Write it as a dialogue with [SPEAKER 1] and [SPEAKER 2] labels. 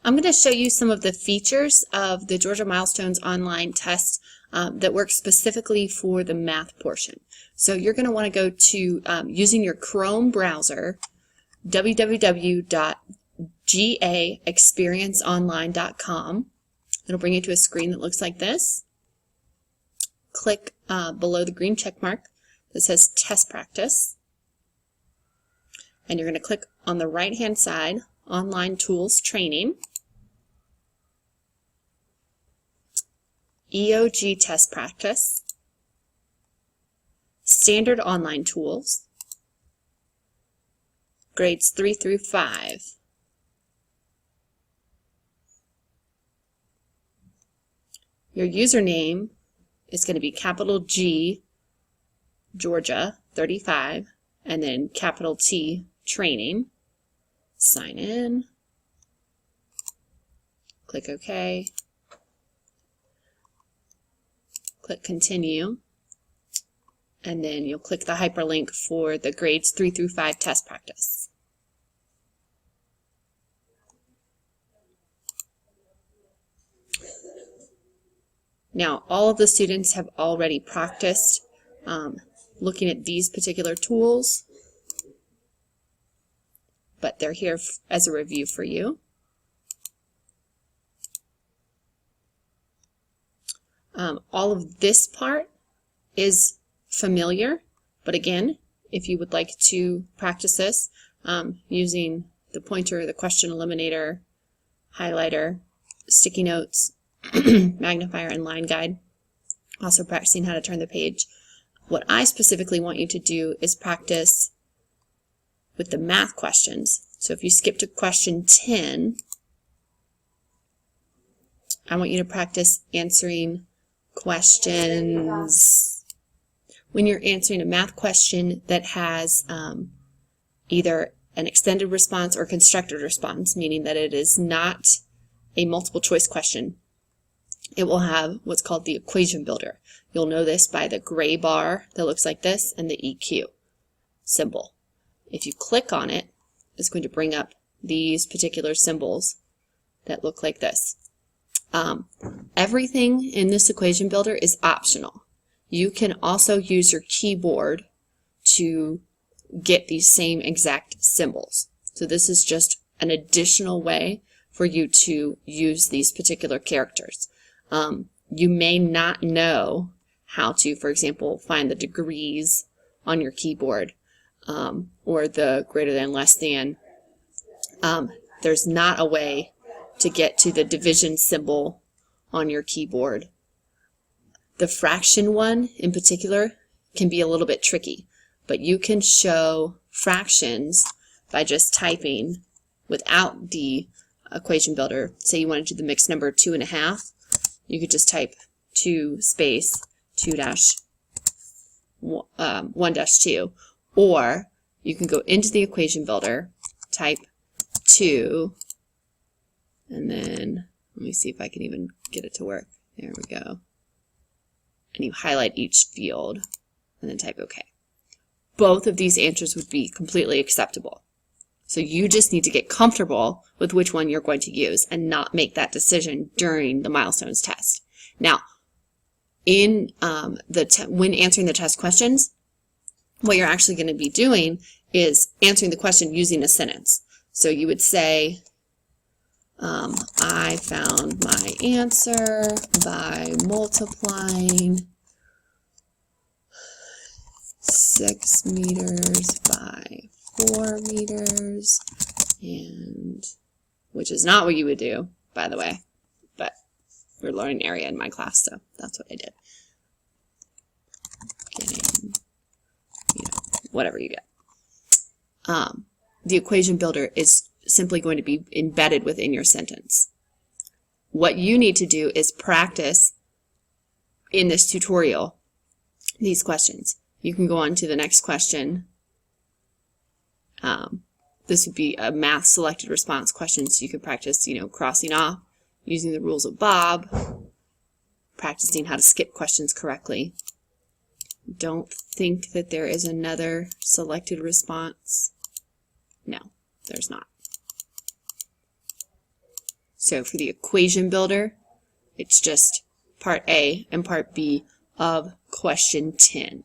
[SPEAKER 1] I'm going to show you some of the features of the Georgia Milestones online test that work specifically for the math portion. So you're going to want to go to, using your Chrome browser, www.gaexperienceonline.com. It'll bring you to a screen that looks like this. Click below the green check mark that says Test Practice. And you're going to click on the right-hand side, Online Tools Training, EOG Test Practice, Standard Online Tools, Grades 3 through 5. Your username is going to be capital G, Georgia, 35, and then capital T, Training. Sign in. Click OK. Click Continue. And then you'll click the hyperlink for the grades 3 through 5 test practice. Now, all of the students have already practiced looking at these particular tools, but they're here as a review for you. All of this part is familiar, but again, if you would like to practice this using the pointer, the question eliminator, highlighter, sticky notes, magnifier, and line guide, also practicing how to turn the page, what I specifically want you to do is practice with the math questions. So if you skip to question 10, I want you to practice answering questions. When you're answering a math question that has either an extended response or constructed response, meaning that it is not a multiple choice question, it will have what's called the equation builder. You'll know this by the gray bar that looks like this and the EQ symbol. If you click on it, it's going to bring up these particular symbols that look like this. Everything in this equation builder is optional. You can also use your keyboard to get these same exact symbols. So this is just an additional way for you to use these particular characters. You may not know how to, for example, find the degrees on your keyboard or the greater than, less than. There's not a way to get to the division symbol on your keyboard. The fraction one in particular can be a little bit tricky, but you can show fractions by just typing without the equation builder. Say you want to do the mixed number 2.5, you could just type 2 space 1-2, or you can go into the equation builder, type 2, and then let me see if I can even get it to work. There we go. And you highlight each field and then type OK. Both of these answers would be completely acceptable. So you just need to get comfortable with which one you're going to use and not make that decision during the Milestones test. Now, in when answering the test questions, what you're actually going to be doing is answering the question using a sentence. So you would say, I found my answer by multiplying 6 meters by 4 meters, and which is not what you would do, by the way, but we're learning area in my class, so that's what I did. Getting, whatever you get. The equation builder is simply going to be embedded within your sentence. What you need to do is practice in this tutorial these questions. You can go on to the next question. This would be a math selected response question, so you could practice, crossing off, using the rules of Bob, practicing how to skip questions correctly. Don't think that there is another selected response. No, there's not. So for the equation builder, it's just part A and part B of question 10.